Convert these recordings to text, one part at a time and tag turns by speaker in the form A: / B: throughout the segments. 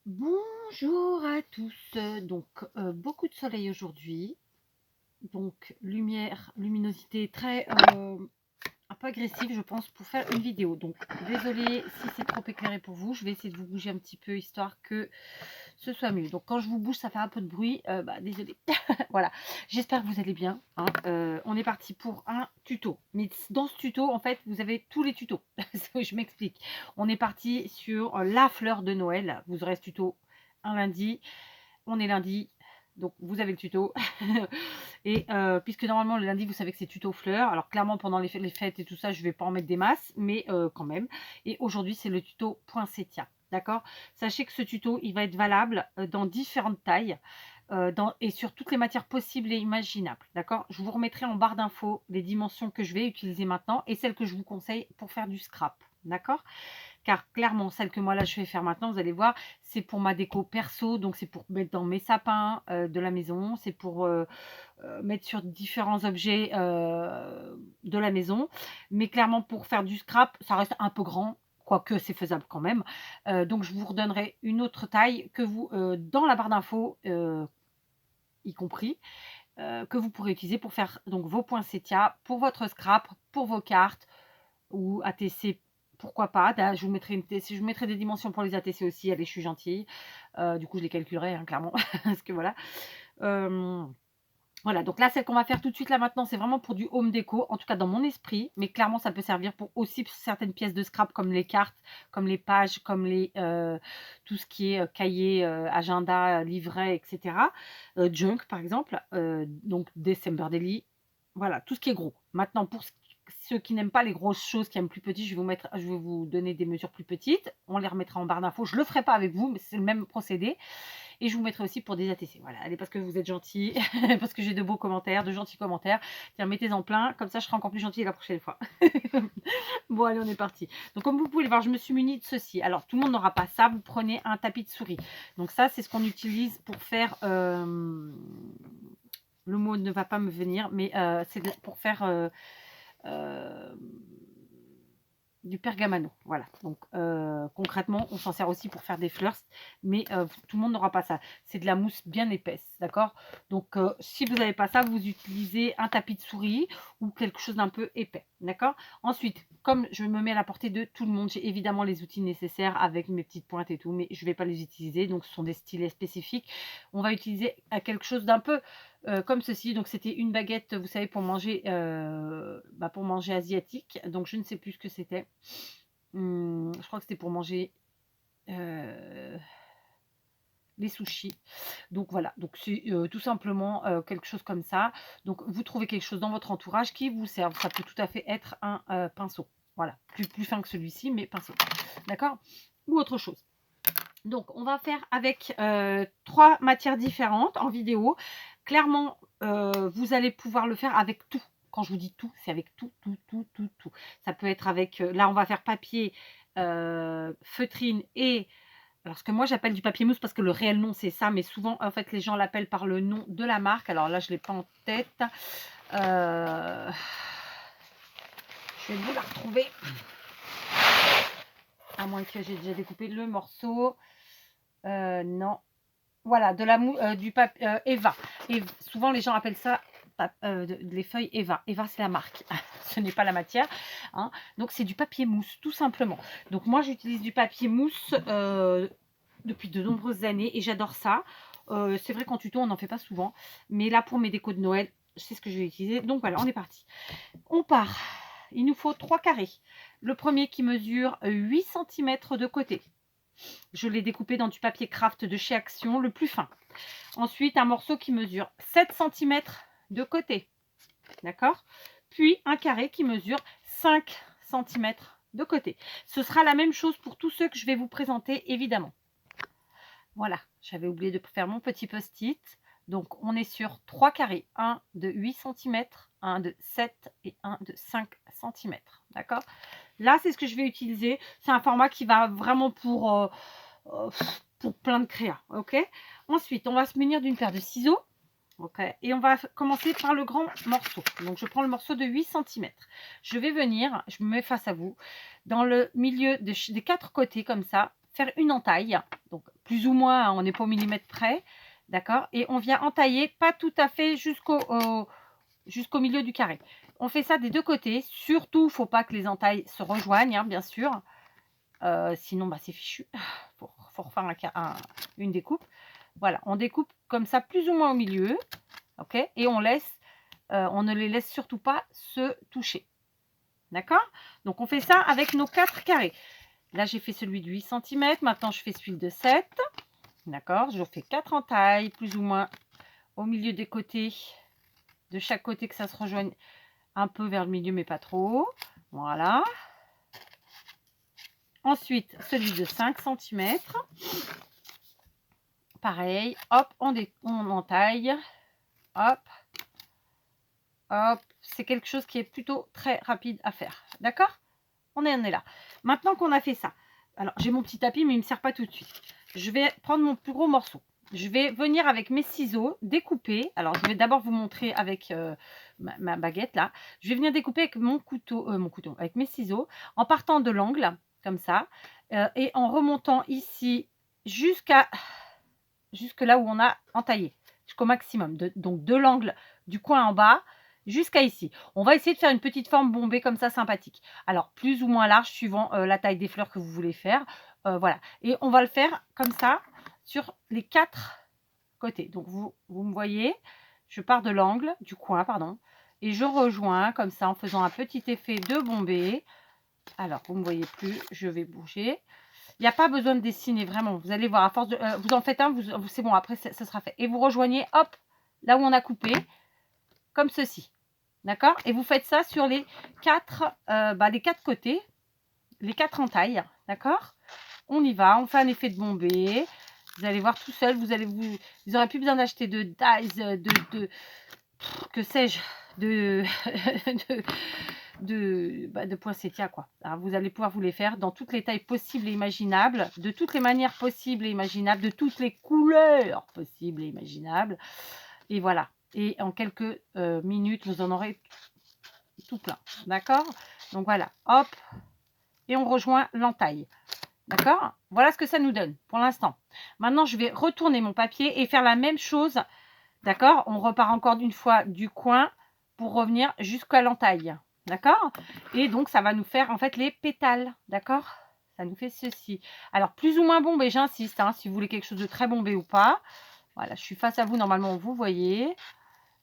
A: Bonjour à tous. Donc, beaucoup de soleil aujourd'hui. Donc, luminosité très un peu agressive, je pense, pour faire une vidéo. Donc, désolée si c'est trop éclairé pour vous. Je vais essayer de vous bouger un petit peu histoire que ce soit mieux. Donc, quand je vous bouge, ça fait un peu de bruit. Désolée. Voilà. J'espère que vous allez bien, hein. On est parti pour un tuto. Mais dans ce tuto, en fait, vous avez tous les tutos. Je m'explique. On est parti sur la fleur de Noël. Vous aurez ce tuto un lundi. On est lundi. Donc, vous avez le tuto. Et puisque normalement, le lundi, vous savez que c'est tuto fleurs. Alors, clairement, pendant les fêtes et tout ça, je ne vais pas en mettre des masses. Mais quand même. Et aujourd'hui, c'est le tuto poinsettia. D'accord? Sachez que ce tuto, il va être valable dans différentes tailles. Et sur toutes les matières possibles et imaginables. D'accord? Je vous remettrai en barre d'infos les dimensions que je vais utiliser maintenant et celles que je vous conseille pour faire du scrap. D'accord? Car clairement, celle que moi là je vais faire maintenant, vous allez voir, c'est pour ma déco perso, donc c'est pour mettre dans mes sapins de la maison, c'est pour mettre sur différents objets de la maison. Mais clairement, pour faire du scrap, ça reste un peu grand, quoique c'est faisable quand même. Donc je vous redonnerai une autre taille que vous, dans la barre d'infos, y compris, que vous pourrez utiliser pour faire donc vos poinsettias, pour votre scrap, pour vos cartes ou ATC, pourquoi pas. Je vous mettrai je vous mettrai des dimensions pour les ATC aussi. Allez, je suis gentille. Du coup, je les calculerai, hein, clairement, parce que voilà. Voilà, donc là, celle qu'on va faire tout de suite là maintenant, c'est vraiment pour du home déco, en tout cas dans mon esprit, mais clairement ça peut servir pour aussi certaines pièces de scrap comme les cartes, comme les pages, comme tout ce qui est cahier, agenda, livret, etc. Junk par exemple, donc December Daily, voilà, tout ce qui est gros. Maintenant, pour ceux qui n'aiment pas les grosses choses, qui aiment plus petit, je vais vous donner des mesures plus petites. On les remettra en barre d'infos. Je ne le ferai pas avec vous, mais c'est le même procédé. Et je vous mettrai aussi pour des ATC. Voilà, allez, parce que vous êtes gentils, parce que j'ai de beaux commentaires, de gentils commentaires. Tiens, mettez-en plein, comme ça je serai encore plus gentille la prochaine fois. Bon, allez, on est parti. Donc, comme vous pouvez le voir, je me suis munie de ceci. Alors, tout le monde n'aura pas ça. Vous prenez un tapis de souris. Donc, ça, c'est ce qu'on utilise pour faire... le mot ne va pas me venir, mais c'est pour faire... du pergamano, voilà. Donc concrètement, on s'en sert aussi pour faire des fleurs, mais tout le monde n'aura pas ça. C'est de la mousse bien épaisse, d'accord? Donc si vous n'avez pas ça, vous utilisez un tapis de souris ou quelque chose d'un peu épais, d'accord? Ensuite, comme je me mets à la portée de tout le monde, j'ai évidemment les outils nécessaires avec mes petites pointes et tout, mais je ne vais pas les utiliser, donc ce sont des stylets spécifiques. On va utiliser quelque chose d'un peu comme ceci. Donc c'était une baguette, vous savez, pour manger asiatique. Donc je ne sais plus ce que c'était. Je crois que c'était pour manger les sushis. Donc voilà, donc c'est tout simplement quelque chose comme ça. Donc vous trouvez quelque chose dans votre entourage qui vous serve. Ça peut tout à fait être un pinceau. Voilà, plus fin que celui-ci, mais pinceau. D'accord? Ou autre chose. Donc, on va faire avec 3 matières différentes en vidéo. Clairement, vous allez pouvoir le faire avec tout. Quand je vous dis tout, c'est avec tout, tout, tout, tout, tout. Ça peut être avec, là, on va faire papier, feutrine et alors ce que moi j'appelle du papier mousse parce que le réel nom c'est ça, mais souvent en fait les gens l'appellent par le nom de la marque. Alors là, je ne l'ai pas en tête. Je vais vous la retrouver. À moins que j'ai déjà découpé le morceau. Non. Voilà, du papier Eva. Et souvent, les gens appellent ça les feuilles Eva. Eva, c'est la marque. Ce n'est pas la matière, hein. Donc, c'est du papier mousse, tout simplement. Donc, moi, j'utilise du papier mousse depuis de nombreuses années et j'adore ça. C'est vrai qu'en tuto, on n'en fait pas souvent. Mais là, pour mes décos de Noël, c'est ce que je vais utiliser. Donc, voilà, on est parti. On part. Il nous faut 3 carrés. Le premier qui mesure 8 cm de côté. Je l'ai découpé dans du papier craft de chez Action, le plus fin. Ensuite, un morceau qui mesure 7 cm de côté. D'accord? Puis un carré qui mesure 5 cm de côté. Ce sera la même chose pour tous ceux que je vais vous présenter, évidemment. Voilà, j'avais oublié de faire mon petit post-it. Donc, on est sur 3 carrés. Un de 8 cm, un de 7 et un de 5 cm. D'accord? Là, c'est ce que je vais utiliser. C'est un format qui va vraiment pour plein de créas. Ok? Ensuite, on va se munir d'une paire de ciseaux. Ok? Et on va commencer par le grand morceau. Donc, je prends le morceau de 8 cm. Je vais venir, je me mets face à vous, dans le milieu des 4 côtés, comme ça, faire une entaille. Donc, plus ou moins, hein, on n'est pas au millimètre près, d'accord? Et on vient entailler, pas tout à fait jusqu'au milieu du carré. On fait ça des deux côtés, surtout, il ne faut pas que les entailles se rejoignent, hein, bien sûr. Sinon, bah, c'est fichu. Faut refaire une découpe. Voilà, on découpe comme ça, plus ou moins au milieu, ok? Et on ne les laisse surtout pas se toucher, d'accord? Donc, on fait ça avec nos 4 carrés. Là, j'ai fait celui de 8 cm. Maintenant, je fais celui de 7. D'accord? Je fais 4 entailles, plus ou moins au milieu des côtés, de chaque côté, que ça se rejoigne un peu vers le milieu, mais pas trop. Voilà. Ensuite, celui de 5 cm. Pareil, hop, on entaille. Hop, hop. C'est quelque chose qui est plutôt très rapide à faire. D'accord? On est là. Maintenant qu'on a fait ça, alors j'ai mon petit tapis, mais il ne me sert pas tout de suite. Je vais prendre mon plus gros morceau. Je vais venir avec mes ciseaux découper. Alors, je vais d'abord vous montrer avec ma baguette là. Je vais venir découper avec mon couteau, avec mes ciseaux, en partant de l'angle, comme ça, et en remontant ici jusque là où on a entaillé, jusqu'au maximum. Donc, de l'angle du coin en bas jusqu'à ici. On va essayer de faire une petite forme bombée comme ça, sympathique. Alors, plus ou moins large, suivant la taille des fleurs que vous voulez faire. Voilà. Et on va le faire comme ça, sur les 4 côtés. Donc, vous me voyez, je pars de l'angle, du coin, pardon, et je rejoins comme ça, en faisant un petit effet de bombée. Alors, vous ne me voyez plus, je vais bouger. Il n'y a pas besoin de dessiner, vraiment. Vous allez voir, à force de... vous en faites un, c'est bon, après, ça sera fait. Et vous rejoignez, hop, là où on a coupé, comme ceci. D'accord? Et vous faites ça sur les 4 côtés, les 4 entailles. D'accord? On y va, on fait un effet de bombée. Vous allez voir tout seul, vous n'aurez plus besoin d'acheter de dies, que sais-je, de poinsettia, quoi. Alors, vous allez pouvoir vous les faire dans toutes les tailles possibles et imaginables, de toutes les manières possibles et imaginables, de toutes les couleurs possibles et imaginables. Et voilà. Et en quelques minutes, vous en aurez tout plein. D'accord? Donc voilà, hop. Et on rejoint l'entaille. D'accord? Voilà ce que ça nous donne pour l'instant. Maintenant, je vais retourner mon papier et faire la même chose. D'accord? On repart encore une fois du coin pour revenir jusqu'à l'entaille. D'accord? Et donc, ça va nous faire en fait les pétales. D'accord? Ça nous fait ceci. Alors, plus ou moins bombé, j'insiste, hein, si vous voulez quelque chose de très bombé ou pas. Voilà, je suis face à vous, normalement, vous voyez.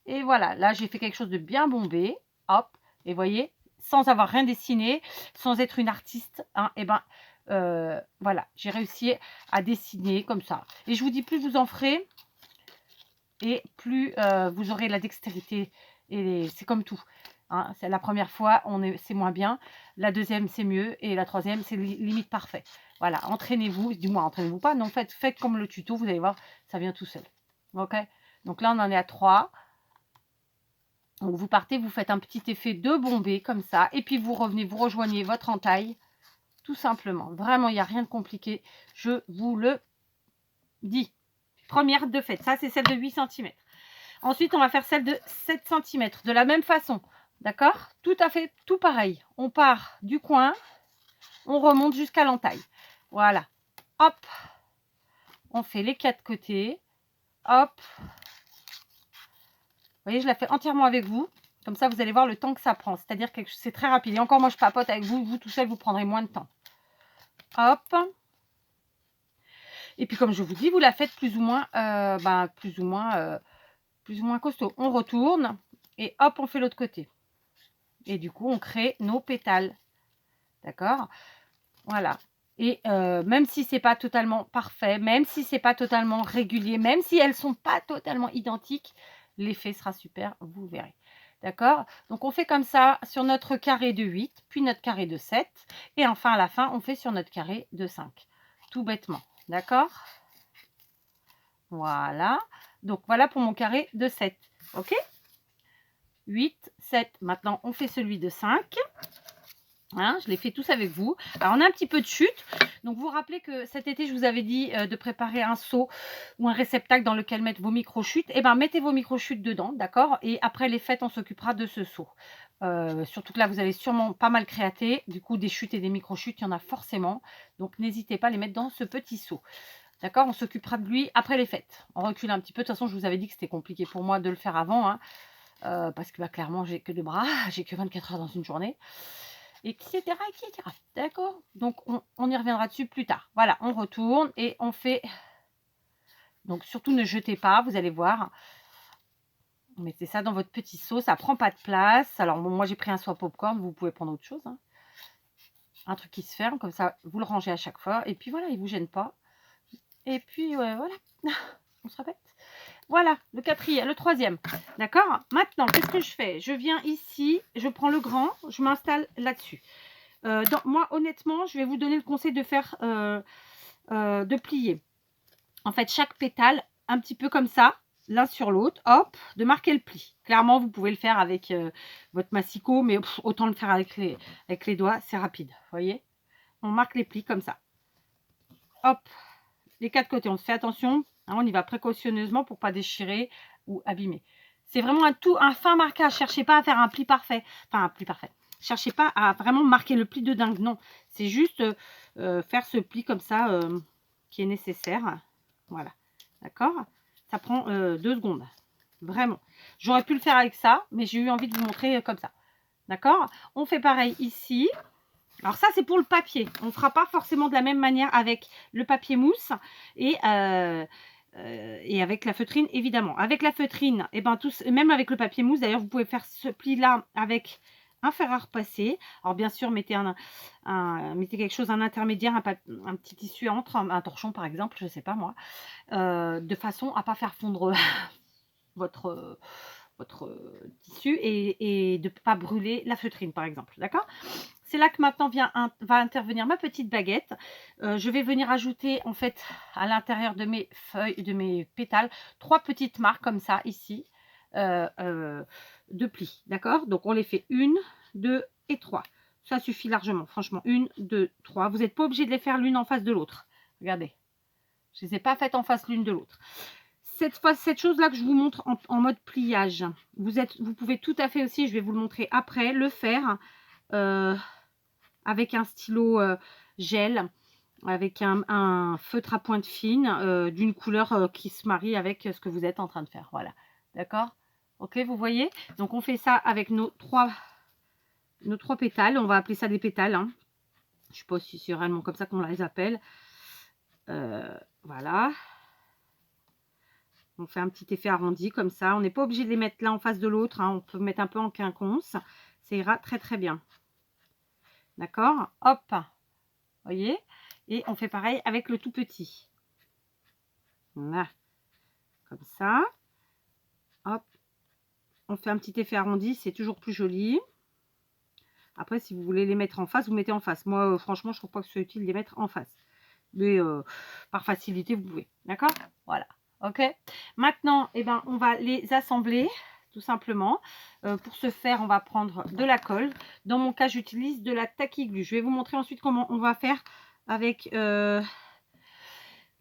A: Et voilà, là, j'ai fait quelque chose de bien bombé. Hop, et voyez, sans avoir rien dessiné, sans être une artiste, hein, et ben, voilà, j'ai réussi à dessiner comme ça. Et je vous dis, plus vous en ferez, et plus vous aurez la dextérité. Et c'est comme tout. Hein, c'est la première fois, c'est moins bien. La deuxième, c'est mieux. Et la troisième, c'est limite parfait. Voilà, entraînez-vous. Du moins, entraînez-vous pas. Non, faites comme le tuto. Vous allez voir, ça vient tout seul. OK? Donc là, on en est à 3. Donc, vous partez, vous faites un petit effet de bombée comme ça. Et puis, vous revenez, vous rejoignez votre entaille. Tout simplement. Vraiment, il n'y a rien de compliqué. Je vous le dis. Première de fait. Ça, c'est celle de 8 cm. Ensuite, on va faire celle de 7 cm. De la même façon. D'accord? Tout à fait, tout pareil. On part du coin. On remonte jusqu'à l'entaille. Voilà. Hop. On fait les 4 côtés. Hop. Vous voyez, je la fais entièrement avec vous. Comme ça, vous allez voir le temps que ça prend. C'est-à-dire que c'est très rapide. Et encore, moi, je papote avec vous. Vous, tout seul, vous prendrez moins de temps. Hop. Et puis, comme je vous dis, vous la faites plus ou moins costaud. On retourne. Et hop, on fait l'autre côté. Et du coup, on crée nos pétales. D'accord? Voilà. Et même si c'est pas totalement parfait, même si c'est pas totalement régulier, même si elles sont pas totalement identiques, l'effet sera super, vous verrez. D'accord? Donc, on fait comme ça sur notre carré de 8, puis notre carré de 7. Et enfin, à la fin, on fait sur notre carré de 5. Tout bêtement. D'accord? Voilà. Donc, voilà pour mon carré de 7. OK? 8, 7. Maintenant, on fait celui de 5. Hein, je les fais tous avec vous. Alors, on a un petit peu de chute. Donc, vous vous rappelez que cet été, je vous avais dit de préparer un seau ou un réceptacle dans lequel mettre vos micro-chutes. Eh bien, mettez vos micro-chutes dedans, d'accord? Et après les fêtes, on s'occupera de ce seau. Surtout que là, vous allez sûrement pas mal créater. Du coup, des chutes et des micro-chutes, il y en a forcément. Donc, n'hésitez pas à les mettre dans ce petit seau. D'accord, on s'occupera de lui après les fêtes. On recule un petit peu. De toute façon, je vous avais dit que c'était compliqué pour moi de le faire avant. Hein, parce que bah, clairement, j'ai que 2 bras. J'ai que 24 heures dans une journée. Etc. etc. D'accord. Donc, on y reviendra dessus plus tard. Voilà, on retourne et on fait... Donc, surtout ne jetez pas, vous allez voir. Mettez ça dans votre petit seau, ça prend pas de place. Alors, bon, moi, j'ai pris un seau à popcorn. Vous pouvez prendre autre chose. Hein. Un truc qui se ferme, comme ça, vous le rangez à chaque fois. Et puis, voilà, il ne vous gêne pas. Et puis, voilà. On se répète. Voilà, le troisième. D'accord. Maintenant, qu'est-ce que je fais? Je viens ici, je prends le grand, je m'installe là-dessus. Moi, honnêtement, je vais vous donner le conseil de faire, de plier. En fait, chaque pétale, un petit peu comme ça, l'un sur l'autre, hop, de marquer le pli. Clairement, vous pouvez le faire avec votre massicot, mais autant le faire avec les doigts, c'est rapide. Vous voyez? On marque les plis comme ça. Hop, les 4 côtés, on se fait attention. Hein, on y va précautionneusement pour pas déchirer ou abîmer. C'est vraiment un fin marquage. Cherchez pas à faire un pli parfait. Enfin, un pli parfait. Cherchez pas à vraiment marquer le pli de dingue. Non, c'est juste faire ce pli comme ça qui est nécessaire. Voilà. D'accord? Ça prend 2 secondes. Vraiment. J'aurais pu le faire avec ça, mais j'ai eu envie de vous montrer comme ça. D'accord? On fait pareil ici. Alors ça, c'est pour le papier. On ne fera pas forcément de la même manière avec le papier mousse et avec la feutrine, évidemment. Avec la feutrine, et ben même avec le papier mousse, d'ailleurs, vous pouvez faire ce pli-là avec un fer à repasser. Alors bien sûr, mettez mettez quelque chose, un intermédiaire, un petit tissu entre, un torchon par exemple, je ne sais pas moi, de façon à ne pas faire fondre votre tissu et de ne pas brûler la feutrine par exemple. D'accord? C'est là que maintenant va intervenir ma petite baguette. Je vais venir ajouter en fait à l'intérieur de mes feuilles, de mes pétales, 3 petites marques comme ça ici de plis. D'accord? Donc on les fait 1, 2 et 3. Ça suffit largement, franchement. 1, 2, 3. Vous n'êtes pas obligé de les faire l'une en face de l'autre. Regardez. Je ne les ai pas faites en face l'une de l'autre. Cette chose-là que je vous montre en mode pliage, vous pouvez tout à fait aussi, je vais vous le montrer après, le faire avec un stylo gel, avec un feutre à pointe fine d'une couleur qui se marie avec ce que vous êtes en train de faire. Voilà, d'accord? Ok, vous voyez? Donc on fait ça avec nos trois pétales. On va appeler ça des pétales. Hein. Je ne sais pas si c'est réellement comme ça qu'on les appelle. Voilà. On fait un petit effet arrondi comme ça. On n'est pas obligé de les mettre l'un en face de l'autre. Hein. On peut mettre un peu en quinconce. Ça ira très très bien. D'accord? Hop. Voyez? Et on fait pareil avec le tout petit. Voilà. Comme ça. Hop. On fait un petit effet arrondi. C'est toujours plus joli. Après, si vous voulez les mettre en face, vous mettez en face. Moi, franchement, je ne trouve pas que ce soit utile de les mettre en face. Mais par facilité, vous pouvez. D'accord? Voilà. Ok. Maintenant, eh ben, on va les assembler tout simplement. Pour ce faire, on va prendre de la colle. Dans mon cas, j'utilise de la tacky glue. Je vais vous montrer ensuite comment on va faire avec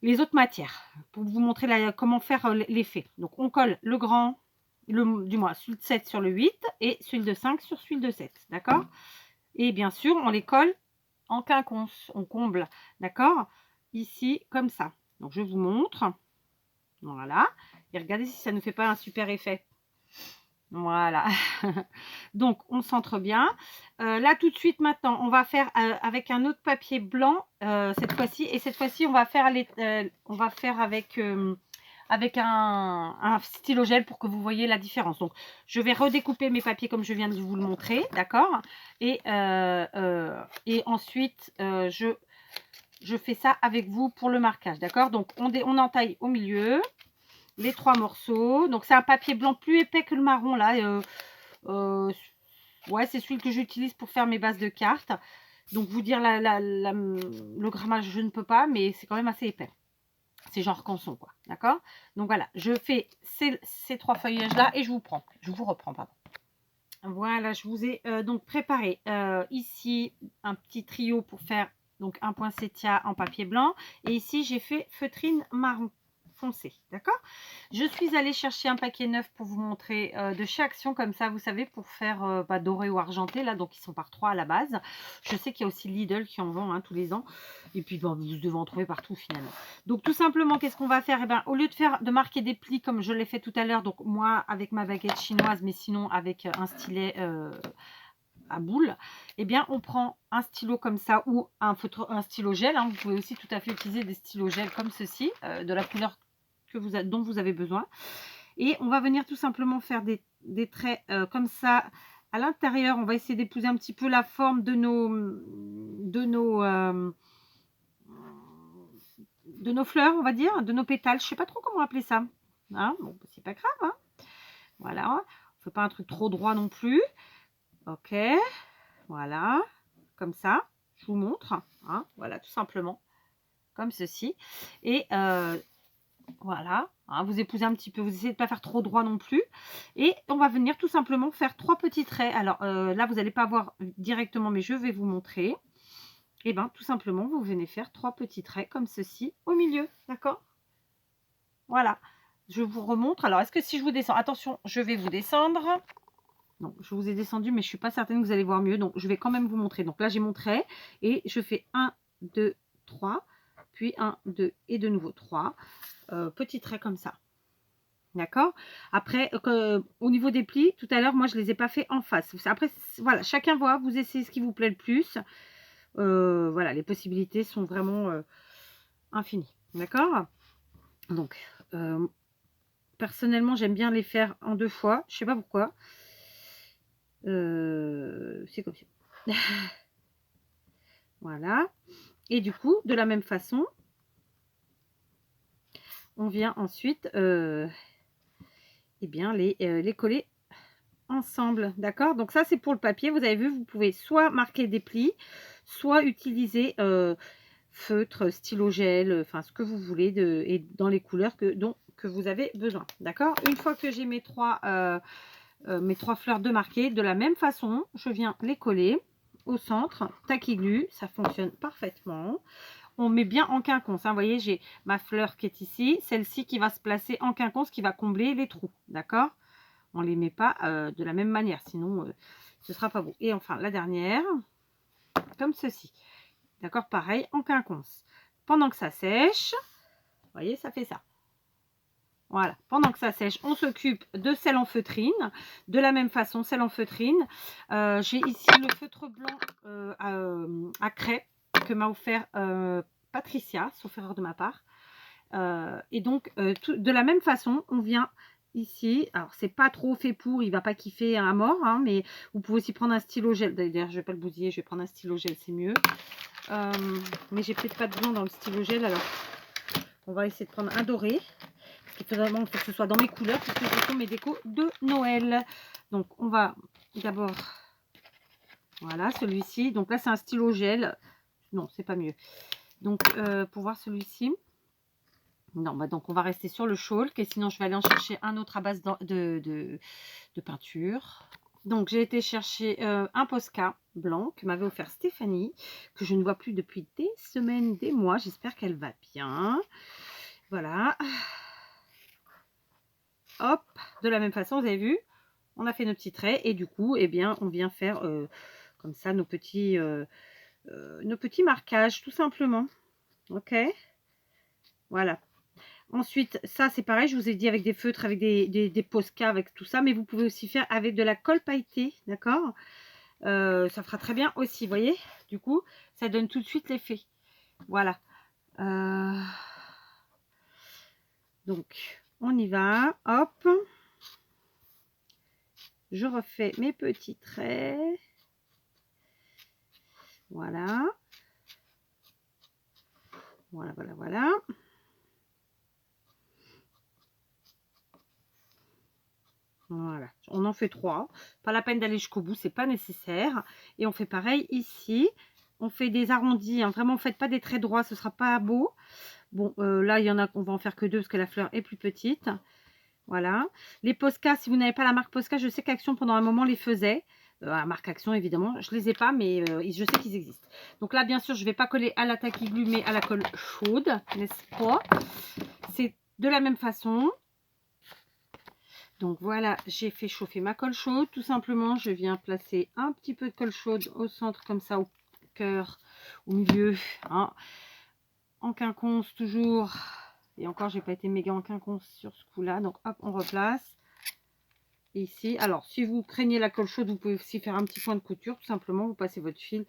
A: les autres matières. Pour vous montrer comment faire l'effet. Donc, on colle le grand, du moins celui de 7 sur le 8 et celui de 5 sur celui de 7. D'accord? Et bien sûr, on les colle en quinconce. On comble. D'accord? Ici, comme ça. Donc, je vous montre. Voilà. Et regardez si ça ne fait pas un super effet. Voilà. Donc, on centre bien. Là, tout de suite, maintenant, on va faire avec un autre papier blanc cette fois-ci. Et cette fois-ci, on va faire avec un stylo gel pour que vous voyez la différence. Donc, je vais redécouper mes papiers comme je viens de vous le montrer. D'accord? Et ensuite, je fais ça avec vous pour le marquage. D'accord? Donc, on entaille au milieu les 3 morceaux. Donc, c'est un papier blanc plus épais que le marron, là. Ouais, c'est celui que j'utilise pour faire mes bases de cartes. Donc, vous dire le grammage, je ne peux pas, mais c'est quand même assez épais. C'est genre canson, quoi. D'accord? Donc, voilà. Je fais ces 3 feuillages-là et je vous reprends, pardon. Voilà, je vous ai donc préparé ici un petit trio pour faire donc un poinsettia en papier blanc. Et ici, j'ai fait feutrine marron. foncé, d'accord? Je suis allée chercher un paquet neuf pour vous montrer de chez Action, comme ça, vous savez, pour faire doré ou argenté, là, donc ils sont par 3 à la base. Je sais qu'il y a aussi Lidl qui en vend tous les ans, et puis bon, vous devez en trouver partout finalement. Donc tout simplement, qu'est-ce qu'on va faire? Eh ben, au lieu de marquer des plis comme je l'ai fait tout à l'heure, donc moi avec ma baguette chinoise, mais sinon avec un stylet à boule, eh bien on prend un stylo comme ça ou un stylo gel, hein. Vous pouvez aussi tout à fait utiliser des stylos gel comme ceci, de la couleur dont vous avez besoin, et on va venir tout simplement faire des traits comme ça à l'intérieur. On va essayer d'épouser un petit peu la forme de nos fleurs, on va dire, de nos pétales. Je sais pas trop comment appeler ça, hein. Bon, c'est pas grave, hein. Voilà, on fait pas un truc trop droit non plus. Ok, voilà, comme ça, je vous montre, hein, voilà, tout simplement, comme ceci. Et voilà, hein, vous épousez un petit peu, vous essayez de ne pas faire trop droit non plus. Et on va venir tout simplement faire 3 petits traits. Alors là, vous n'allez pas voir directement, mais je vais vous montrer. Et bien, tout simplement, vous venez faire 3 petits traits comme ceci au milieu, d'accord? Voilà, je vous remontre. Alors, est-ce que si je vous descends, attention, je vais vous descendre. Non, je vous ai descendu, mais je ne suis pas certaine que vous allez voir mieux. Donc, je vais quand même vous montrer. Donc là, j'ai mon trait et je fais 1, 2, 3, puis 1, 2 et de nouveau 3. Petits traits comme ça. D'accord? Après, au niveau des plis, tout à l'heure, moi, je ne les ai pas fait en face. Après, voilà, chacun voit, vous essayez ce qui vous plaît le plus. Voilà, les possibilités sont vraiment infinies. D'accord? Donc, personnellement, j'aime bien les faire en 2 fois. Je ne sais pas pourquoi. C'est comme ça. Voilà. Et du coup, de la même façon, on vient ensuite eh bien, les coller ensemble. D'accord? Donc ça, c'est pour le papier. Vous avez vu, vous pouvez soit marquer des plis, soit utiliser feutre, stylo gel, enfin ce que vous voulez, et dans les couleurs que vous avez besoin. D'accord? Une fois que j'ai mes trois fleurs de marquer, de la même façon, je viens les coller au centre, tacky glue, ça fonctionne parfaitement. On met bien en quinconce, hein. Vous voyez, j'ai ma fleur qui est ici, celle-ci qui va se placer en quinconce, qui va combler les trous, d'accord? On ne les met pas de la même manière, sinon ce ne sera pas beau. Et enfin, la dernière, comme ceci, d'accord? Pareil, en quinconce. Pendant que ça sèche, vous voyez, ça fait ça. Voilà, pendant que ça sèche, on s'occupe de celle en feutrine. De la même façon, celle en feutrine. J'ai ici le feutre blanc à craie que m'a offert Patricia, sauf erreur de ma part. Et donc, de la même façon, on vient ici. Alors, c'est pas trop fait pour, il va pas kiffer à mort, hein, mais vous pouvez aussi prendre un stylo gel. D'ailleurs, je vais pas le bousiller, je vais prendre un stylo gel, c'est mieux. Mais j'ai peut-être pas de blanc dans le stylo gel, alors on va essayer de prendre un doré. Il faut vraiment que ce soit dans mes couleurs, puisque ce sont mes décos de Noël. Donc, on va d'abord... Voilà, celui-ci. Donc là, c'est un stylo gel. Non, c'est pas mieux. Donc, pour voir celui-ci... Non, bah donc on va rester sur le chalk. Et sinon, je vais aller en chercher un autre à base de peinture. Donc, j'ai été chercher un Posca blanc que m'avait offert Stéphanie, que je ne vois plus depuis des semaines, des mois. J'espère qu'elle va bien. Voilà. Hop, de la même façon, vous avez vu, on a fait nos petits traits et du coup, eh bien, on vient faire comme ça nos petits marquages, tout simplement. Ok, voilà. Ensuite, ça, c'est pareil, je vous ai dit avec des feutres, avec des Posca, avec tout ça, mais vous pouvez aussi faire avec de la colle pailletée, d'accord? Ça fera très bien aussi, vous voyez? Du coup, ça donne tout de suite l'effet. Voilà. Donc, on y va. Hop. Je refais mes petits traits. Voilà. Voilà, voilà, voilà. Voilà. On en fait 3. Pas la peine d'aller jusqu'au bout, c'est pas nécessaire. Et on fait pareil ici. On fait des arrondis. Hein. Vraiment, faites pas des traits droits, ce sera pas beau. Bon, là, il y en a qu'on va en faire que 2 parce que la fleur est plus petite. Voilà. Les Posca, si vous n'avez pas la marque Posca, je sais qu'Action pendant un moment les faisait. La marque Action évidemment, je les ai pas, mais je sais qu'ils existent. Donc là, bien sûr, je ne vais pas coller à la tacky glue, mais à la colle chaude, n'est-ce pas? C'est de la même façon. Donc voilà, j'ai fait chauffer ma colle chaude. Tout simplement, je viens placer un petit peu de colle chaude au centre, comme ça, au cœur, au milieu, hein, en quinconce toujours. Et encore, j'ai pas été méga en quinconce sur ce coup-là. Donc hop, on replace. Ici, alors si vous craignez la colle chaude, vous pouvez aussi faire un petit point de couture. Tout simplement, vous passez votre fil.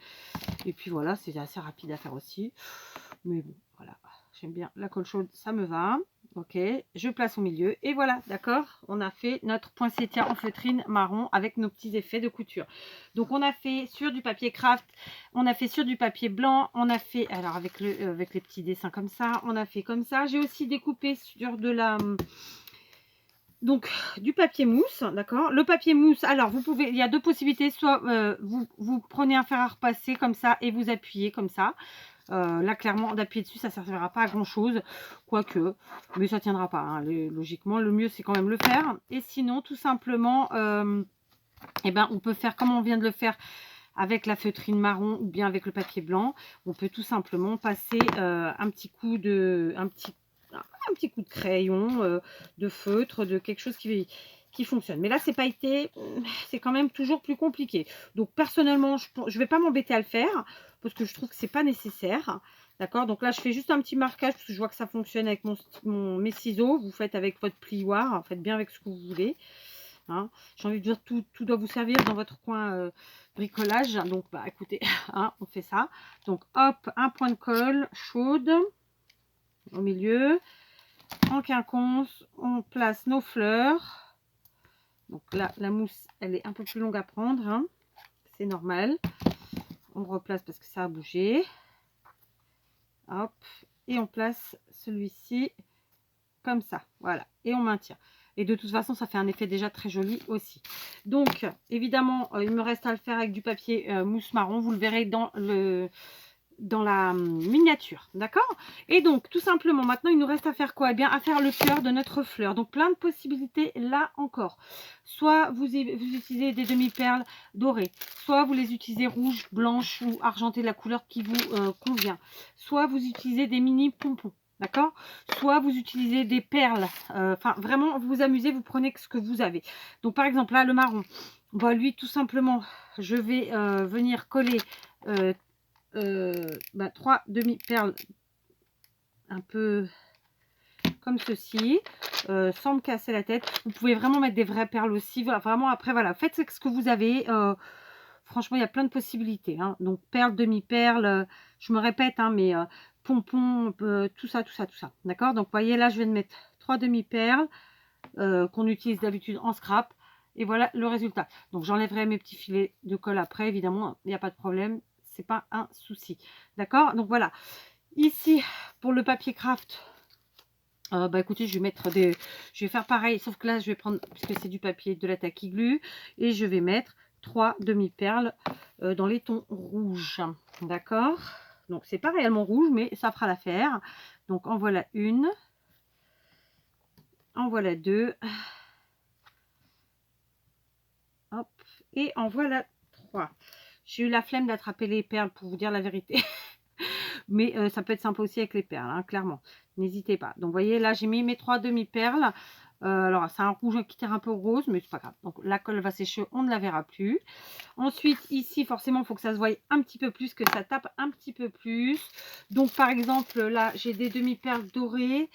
A: Et puis voilà, c'est assez rapide à faire aussi. Mais bon, voilà. J'aime bien la colle chaude, ça me va. Ok, je place au milieu et voilà, d'accord, on a fait notre poinsettia en feutrine marron avec nos petits effets de couture. Donc on a fait sur du papier craft, on a fait sur du papier blanc, on a fait, alors avec les petits dessins comme ça, on a fait comme ça. J'ai aussi découpé sur de la, donc du papier mousse, d'accord. Le papier mousse, alors vous pouvez, il y a deux possibilités, soit vous prenez un fer à repasser comme ça et vous appuyez comme ça. Là, clairement, d'appuyer dessus, ça ne servira pas à grand chose, quoique, mais ça ne tiendra pas. Hein. Logiquement, le mieux, c'est quand même le faire. Et sinon, tout simplement, eh ben, on peut faire comme on vient de le faire avec la feutrine marron ou bien avec le papier blanc. On peut tout simplement passer un petit coup de crayon, de feutre, de quelque chose qui fonctionne. Mais là, c'est pailleté, c'est quand même toujours plus compliqué. Donc, personnellement, je ne vais pas m'embêter à le faire parce que je trouve que c'est pas nécessaire. D'accord. Donc là, je fais juste un petit marquage parce que je vois que ça fonctionne avec mes ciseaux. Vous faites avec votre plioir. Faites bien avec ce que vous voulez. Hein. J'ai envie de dire, tout doit vous servir dans votre coin bricolage. Donc, bah, écoutez, hein, on fait ça. Donc, hop, un point de colle chaude au milieu. En quinconce, on place nos fleurs. Donc là, la mousse, elle est un peu plus longue à prendre. Hein. C'est normal. On replace parce que ça a bougé. Hop. Et on place celui-ci comme ça. Voilà. Et on maintient. Et de toute façon, ça fait un effet déjà très joli aussi. Donc, évidemment, il me reste à le faire avec du papier mousse marron. Vous le verrez dans la miniature, d'accord. Et donc tout simplement maintenant il nous reste à faire quoi? Eh bien à faire le cœur de notre fleur. Donc plein de possibilités là encore. Soit vous utilisez des demi-perles dorées, soit vous les utilisez rouges, blanches ou argentées, la couleur qui vous convient, soit vous utilisez des mini pompons, d'accord, soit vous utilisez des perles, enfin vraiment vous vous amusez, vous prenez ce que vous avez. Donc par exemple là le marron, bah, lui tout simplement je vais venir coller 3 demi-perles un peu comme ceci, sans me casser la tête. Vous pouvez vraiment mettre des vraies perles aussi. Voilà, vraiment après voilà, faites ce que vous avez. Franchement, il y a plein de possibilités. Hein. Donc perles, demi-perles, je me répète, hein, mais pompons, tout ça. D'accord. Donc vous voyez là, je vais mettre 3 demi-perles qu'on utilise d'habitude en scrap. Et voilà le résultat. Donc j'enlèverai mes petits filets de colle après, évidemment, il n'y a pas de problème. C'est pas un souci, d'accord. Donc voilà, ici pour le papier craft, bah écoutez, je vais faire pareil, sauf que là je vais prendre, puisque c'est du papier, de la tacky glue, et je vais mettre 3 demi-perles dans les tons rouges, d'accord. Donc c'est pas réellement rouge, mais ça fera l'affaire. Donc en voilà une, en voilà deux, hop, et en voilà 3. J'ai eu la flemme d'attraper les perles pour vous dire la vérité. Mais ça peut être sympa aussi avec les perles, hein, clairement. N'hésitez pas. Donc, vous voyez, là, j'ai mis mes 3 demi-perles. Alors, c'est un rouge qui tire un peu rose, mais c'est pas grave. Donc, la colle va sécher, on ne la verra plus. Ensuite, ici, forcément, il faut que ça se voie un petit peu plus, que ça tape un petit peu plus. Donc, par exemple, là, j'ai des demi-perles dorées.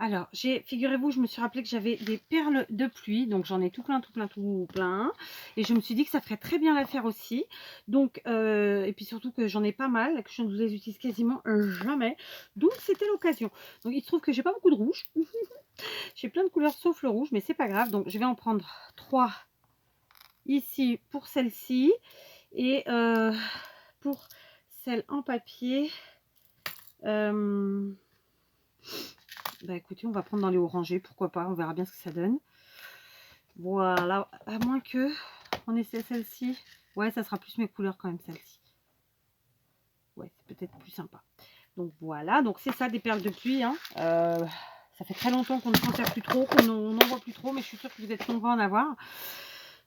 A: Alors, figurez-vous, je me suis rappelé que j'avais des perles de pluie. Donc, j'en ai tout plein. Et je me suis dit que ça ferait très bien l'affaire aussi. Donc, et puis surtout que j'en ai pas mal, que je ne les utilise quasiment jamais. Donc, c'était l'occasion. Donc, il se trouve que j'ai pas beaucoup de rouge. J'ai plein de couleurs sauf le rouge, mais c'est pas grave. Donc, je vais en prendre 3 ici pour celle-ci. Et pour celle en papier... bah écoutez, on va prendre dans les orangés, pourquoi pas, on verra bien ce que ça donne. Voilà, à moins que on essaie celle-ci. Ouais, ça sera plus mes couleurs quand même, celle-ci. Ouais, c'est peut-être plus sympa. Donc voilà, donc c'est ça des perles de pluie. Hein. Ça fait très longtemps qu'on ne s'en sert plus trop, qu'on n'en voit plus trop, mais je suis sûre que vous êtes nombreux à en avoir.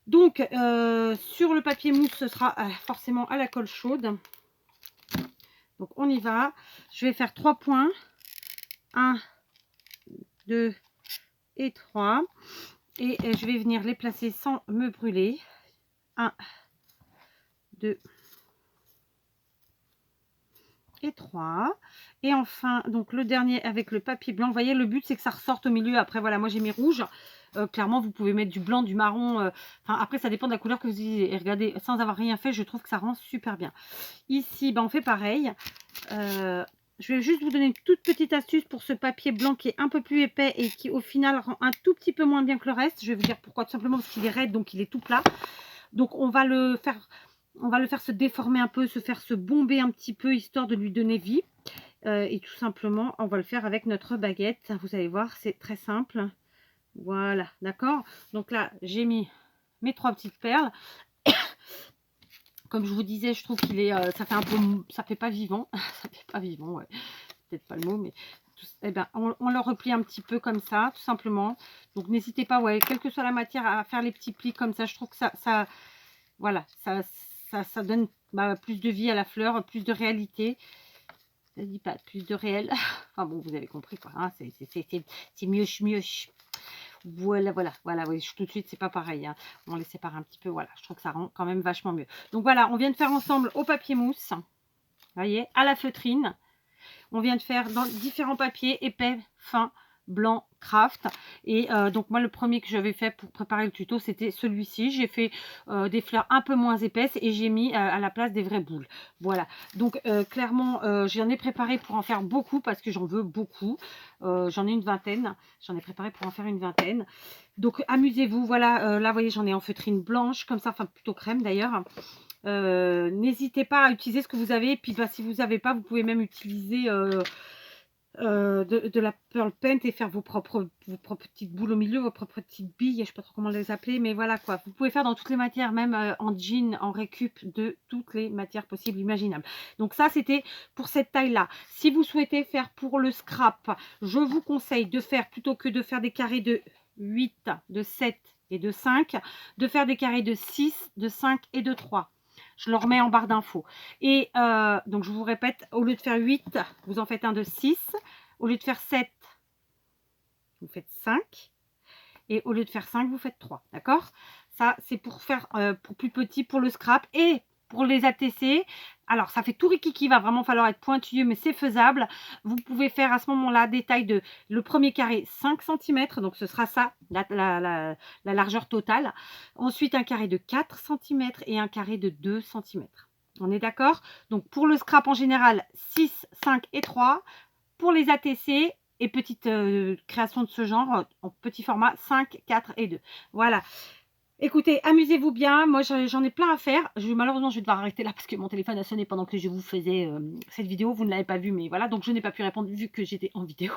A: Donc sur le papier mousse, ce sera forcément à la colle chaude. Donc on y va. Je vais faire 3 points. 1, 2 et 3. Et je vais venir les placer sans me brûler. 1, 2 et 3. Et enfin, donc le dernier avec le papier blanc. Vous voyez, le but, c'est que ça ressorte au milieu. Après, voilà, moi, j'ai mis rouge. Clairement, vous pouvez mettre du blanc, du marron. Enfin, après, ça dépend de la couleur que vous utilisez. Et regardez, sans avoir rien fait, je trouve que ça rend super bien. Ici, ben, on fait pareil. Je vais juste vous donner une toute petite astuce pour ce papier blanc qui est un peu plus épais et qui, au final, rend un tout petit peu moins bien que le reste. Je vais vous dire pourquoi. Tout simplement parce qu'il est raide, donc il est tout plat. Donc, on va le faire se déformer un peu, se faire se bomber un petit peu, histoire de lui donner vie. Et tout simplement, on va le faire avec notre baguette. Vous allez voir, c'est très simple. Voilà, d'accord. Donc là, j'ai mis mes 3 petites perles. Comme je vous disais, je trouve qu'il est, ça fait un peu, ça fait pas vivant. Ça fait pas vivant, ouais. Peut-être pas le mot, mais eh ben, on le replie un petit peu comme ça, tout simplement. Donc n'hésitez pas, ouais, quelle que soit la matière, à faire les petits plis comme ça. Je trouve que ça voilà, ça donne plus de vie à la fleur, plus de réalité. Ça dit pas plus de réel. Enfin bon, vous avez compris quoi. Hein, c'est mieux. Voilà, oui, tout de suite, c'est pas pareil. Hein. On les sépare un petit peu, voilà. Je trouve que ça rend quand même vachement mieux. Donc voilà, on vient de faire ensemble au papier mousse. Vous voyez, à la feutrine. On vient de faire dans différents papiers, épais, fins, blanc, craft. Et donc moi, le premier que j'avais fait pour préparer le tuto, c'était celui-ci. J'ai fait des fleurs un peu moins épaisses et j'ai mis à la place des vraies boules. Voilà. Donc clairement, j'en ai préparé pour en faire beaucoup parce que j'en veux beaucoup. J'en ai une vingtaine. J'en ai préparé pour en faire une vingtaine. Donc amusez-vous. Voilà, là, vous voyez, j'en ai en feutrine blanche, comme ça, enfin plutôt crème d'ailleurs. N'hésitez pas à utiliser ce que vous avez. Et puis si vous n'avez pas, vous pouvez même utiliser de la pearl paint et faire vos propres petites boules au milieu, vos propres petites billes, je ne sais pas trop comment les appeler, mais voilà quoi. Vous pouvez faire dans toutes les matières, même en jean, en récup, de toutes les matières possibles, imaginables. Donc ça, c'était pour cette taille-là. Si vous souhaitez faire pour le scrap, je vous conseille de faire, plutôt que de faire des carrés de 8, de 7 et de 5, de faire des carrés de 6, de 5 et de 3. Je le remets en barre d'infos. Et donc, je vous répète, au lieu de faire 8, vous en faites un de 6. Au lieu de faire 7, vous faites 5. Et au lieu de faire 5, vous faites 3. D'accord? Ça, c'est pour faire pour plus petit, pour le scrap. Et pour les ATC, alors ça fait tout rikiki, va vraiment falloir être pointilleux, mais c'est faisable. Vous pouvez faire à ce moment-là des tailles de le premier carré 5 cm, donc ce sera ça, la largeur totale. Ensuite, un carré de 4 cm et un carré de 2 cm. On est d'accord? Donc pour le scrap en général, 6, 5 et 3. Pour les ATC et petites créations de ce genre, en petit format, 5, 4 et 2. Voilà. Écoutez, amusez-vous bien. Moi, j'en ai plein à faire. Malheureusement, je vais devoir arrêter là parce que mon téléphone a sonné pendant que je vous faisais cette vidéo. Vous ne l'avez pas vue, mais voilà. Donc, je n'ai pas pu répondre vu que j'étais en vidéo.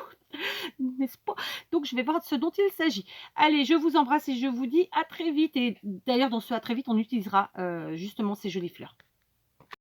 A: N'est-ce pas? Donc, je vais voir de ce dont il s'agit. Allez, je vous embrasse et je vous dis à très vite. Et d'ailleurs, dans ce à très vite, on utilisera justement ces jolies fleurs.